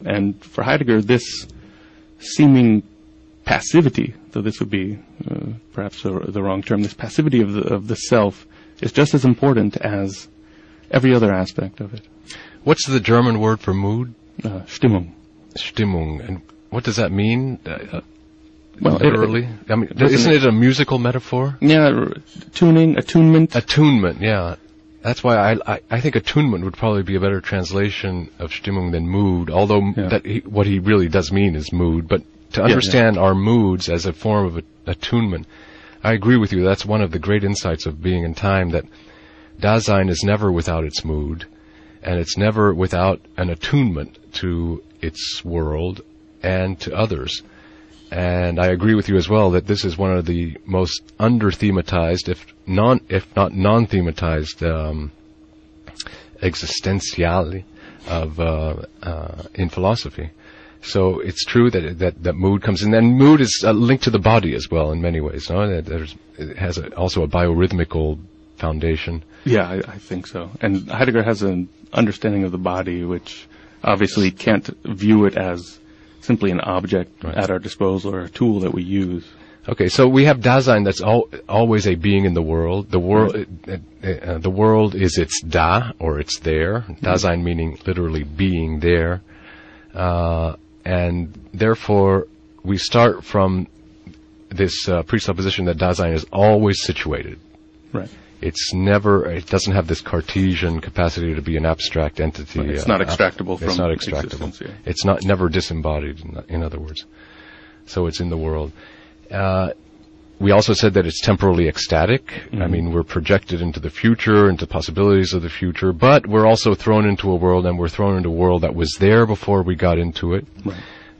And for Heidegger, this seeming passivity, though this would be perhaps the wrong term, this passivity of the self is just as important as every other aspect of it. What's the German word for mood? Stimmung. Stimmung. And what does that mean? Well, literally? Isn't it a musical metaphor? Yeah, tuning, attunement. Attunement, yeah. That's why I think attunement would probably be a better translation of Stimmung than mood, although what he really does mean is mood. But to understand our moods as a form of attunement, I agree with you. That's one of the great insights of being in time, that Dasein is never without its mood, and it's never without an attunement to its world and to others. And I agree with you as well that this is one of the most under-thematized, if not non-thematized, existentiali in philosophy. So it's true that mood comes in, and mood is linked to the body as well in many ways. No? It has also a biorhythmical foundation. Yeah, I think so. And Heidegger has an understanding of the body which obviously can't view it as simply an object at our disposal or a tool that we use. Okay, so we have Dasein that's always a being in the world. The world is its Da, or it's there. Dasein meaning literally being there. And therefore, we start from this presupposition that Dasein is always situated. Right. It doesn't have this Cartesian capacity to be an abstract entity. Right. It's not extractable from It's not extractable. Existence, yeah. It's never disembodied, in other words. So it's in the world. We also said that it's temporally ecstatic. Mm-hmm. I mean, we're projected into the future, into possibilities of the future, but we're also thrown into a world, and we're thrown into a world that was there before we got into it,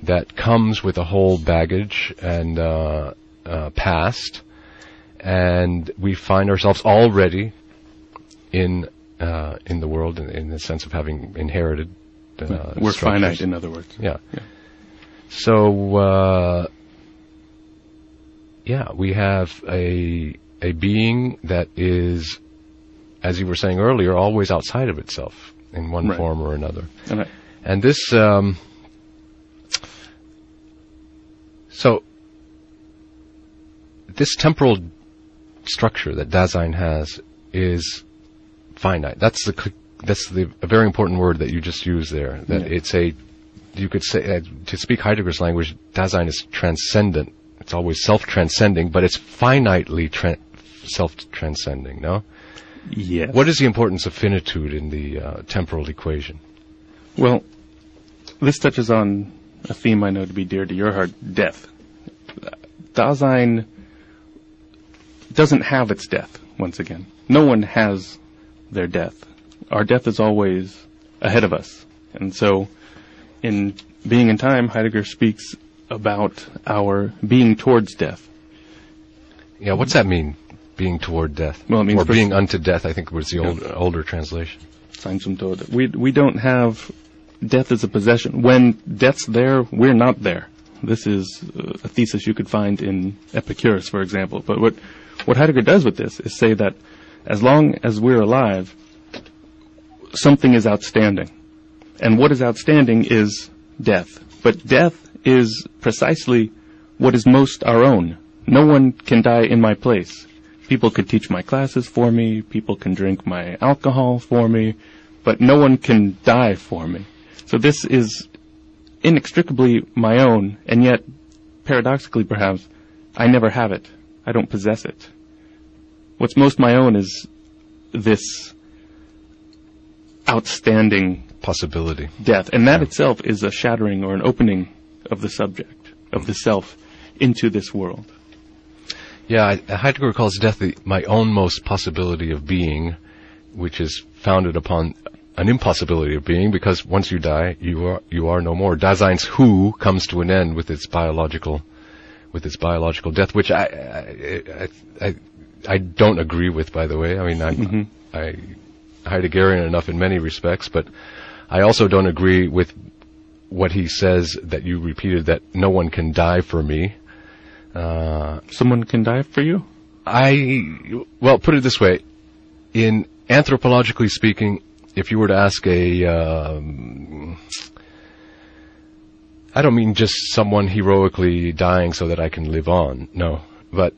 that comes with a whole baggage and past. And we find ourselves already in the world in the sense of having inherited. We're structures. Finite, in other words. Yeah. So we have a being that is, as you were saying earlier, always outside of itself in one form or another. And this, so this temporal structure that Dasein has is finite. That's a very important word that you just used there. That you could say, to speak Heidegger's language, Dasein is transcendent. It's always self-transcending, but it's finitely self-transcending, no? Yes. What is the importance of finitude in the temporal equation? Well, this touches on a theme I know to be dear to your heart, death. Dasein doesn't have its death, once again. No one has their death. Our death is always ahead of us. And so, in Being in Time, Heidegger speaks about our being towards death. Yeah, what's that mean, being toward death? Well, it means... Or being unto death, I think was the older translation. Sein zum Tod. We don't have death as a possession. When death's there, we're not there. This is a thesis you could find in Epicurus, for example. But what Heidegger does with this is say that as long as we're alive, something is outstanding. And what is outstanding is death. But death is precisely what is most our own. No one can die in my place. People could teach my classes for me, people can drink my alcohol for me, but no one can die for me. So this is inextricably my own, and yet, paradoxically perhaps, I never have it. I don't possess it. What's most my own is this outstanding possibility, death, and that itself is a shattering or an opening of the subject, of the self, into this world. Yeah, Heidegger calls death my own most possibility of being, which is founded upon an impossibility of being, because once you die, you are no more. Dasein's who comes to an end with its biological death, which I don't agree with, by the way. I mean, I'm Heideggerian enough in many respects, but I also don't agree with what he says that you repeated, that no one can die for me. Someone can die for you? Well, put it this way. In anthropologically speaking, if you were to ask I don't mean just someone heroically dying so that I can live on. No, but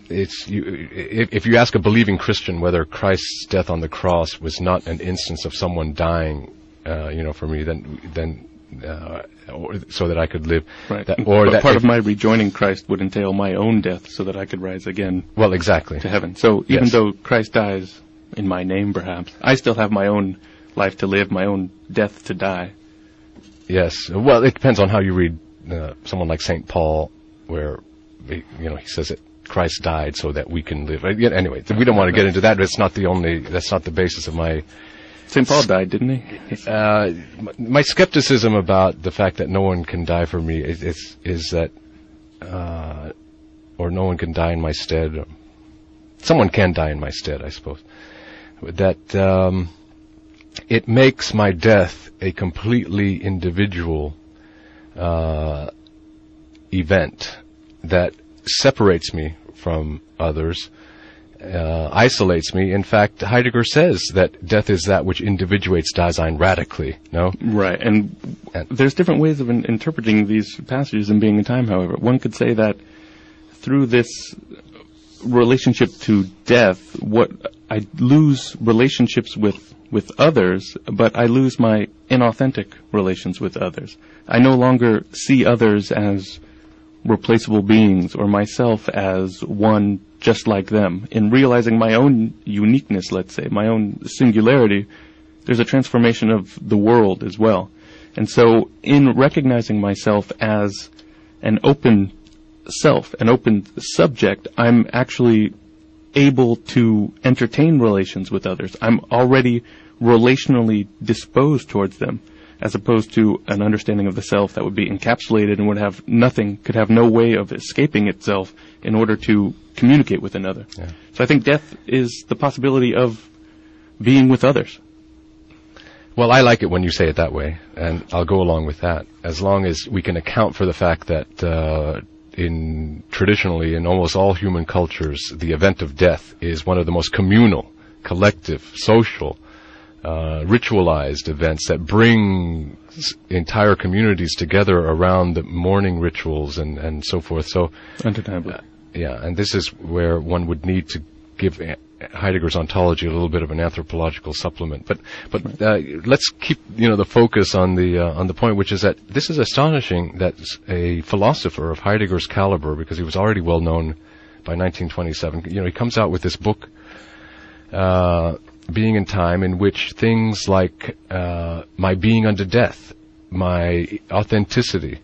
if you ask a believing Christian whether Christ's death on the cross was not an instance of someone dying, for me, then or so that I could live. Right. Part of my rejoining Christ would entail my own death so that I could rise again. Well, exactly. To heaven. So even though Christ dies in my name, perhaps, I still have my own life to live, my own death to die. Yes. Well, it depends on how you read someone like St. Paul, where he says that Christ died so that we can live. Anyway, we don't want to get into that. That's not the basis of my... St. Paul died, didn't he? My skepticism about the fact that no one can die for me is that, or no one can die in my stead. Someone can die in my stead, I suppose. That it makes my death a completely individual event that separates me from others, isolates me. In fact, Heidegger says that death is that which individuates Dasein radically, no? Right, and there's different ways of interpreting these passages in Being and Time, however. One could say that through this relationship to death, I lose relationships with others, but I lose my inauthentic relations with others. I no longer see others as replaceable beings or myself as one just like them. In realizing my own uniqueness, let's say, my own singularity, there's a transformation of the world as well. And so in recognizing myself as an open self, an open subject, I'm actually able to entertain relations with others. I'm already relationally disposed towards them, as opposed to an understanding of the self that would be encapsulated and could have no way of escaping itself in order to communicate with another. Yeah. So I think death is the possibility of being with others. Well, I like it when you say it that way, and I'll go along with that, as long as we can account for the fact that traditionally in almost all human cultures, the event of death is one of the most communal, collective, social, ritualized events that bring entire communities together around the mourning rituals and so forth. So, undeniably. And this is where one would need to give Heidegger's ontology a little bit of an anthropological supplement. But let's keep the focus on the point, which is that this is astonishing that a philosopher of Heidegger's caliber, because he was already well known by 1927, he comes out with this book, Being in Time, in which things like my being unto death, my authenticity.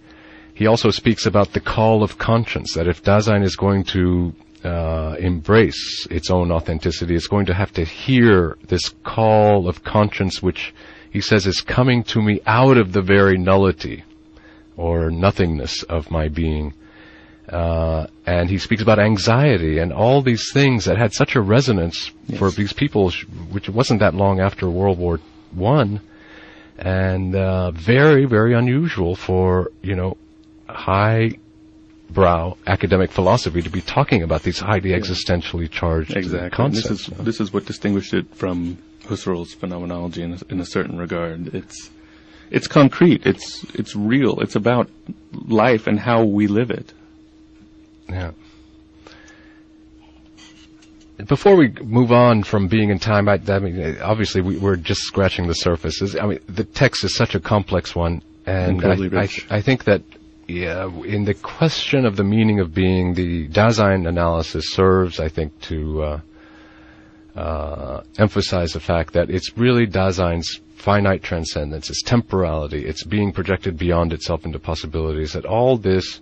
He also speaks about the call of conscience, that if Dasein is going to embrace its own authenticity, it's going to have to hear this call of conscience, which he says is coming to me out of the very nullity or nothingness of my being. And he speaks about anxiety and all these things that had such a resonance for these people, which wasn't that long after World War I, and very, very unusual for, high-brow academic philosophy to be talking about these highly existentially charged concepts. This is what distinguished it from Husserl's phenomenology in a certain regard. It's concrete. It's real. It's about life and how we live it. Yeah. Before we move on from Being in Time, I mean, obviously we're just scratching the surface. The text is such a complex one, and I think that in the question of the meaning of being, the Dasein analysis serves, I think, to emphasize the fact that it's really Dasein's finite transcendence, its temporality, its being projected beyond itself into possibilities, that all this,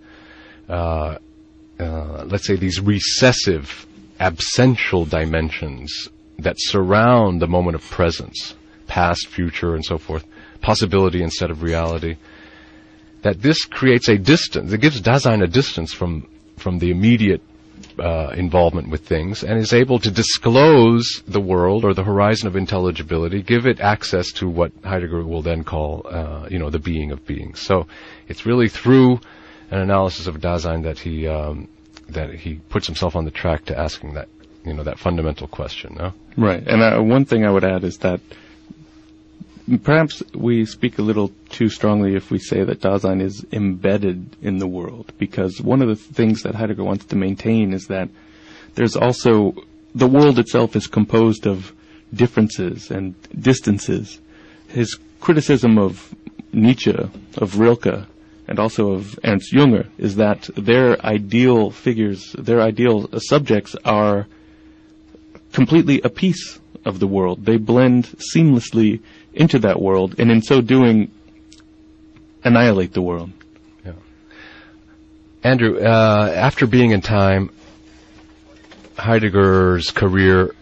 let's say, these recessive, absential dimensions that surround the moment of presence, past, future, and so forth, possibility instead of reality, that this creates a distance. It gives Dasein a distance from the immediate involvement with things, and is able to disclose the world or the horizon of intelligibility, give it access to what Heidegger will then call, the being of beings. So it's really through an analysis of Dasein that he puts himself on the track to asking that, that fundamental question. No? Right. And one thing I would add is that perhaps we speak a little too strongly if we say that Dasein is embedded in the world, because one of the things that Heidegger wants to maintain is that there's also, the world itself is composed of differences and distances. His criticism of Nietzsche, of Rilke, and also of Ernst Jünger is that their ideal figures, their ideal subjects are completely a piece of the world. They blend seamlessly into that world, and in so doing, annihilate the world. Yeah. Andrew, after being in time, Heidegger's career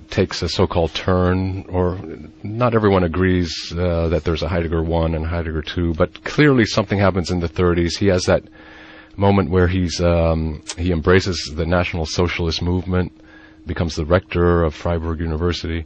takes a so-called turn, or not everyone agrees that there's a Heidegger 1 and Heidegger 2, but clearly something happens in the 30s. He has that moment where he embraces the National Socialist movement, becomes the rector of Freiburg University.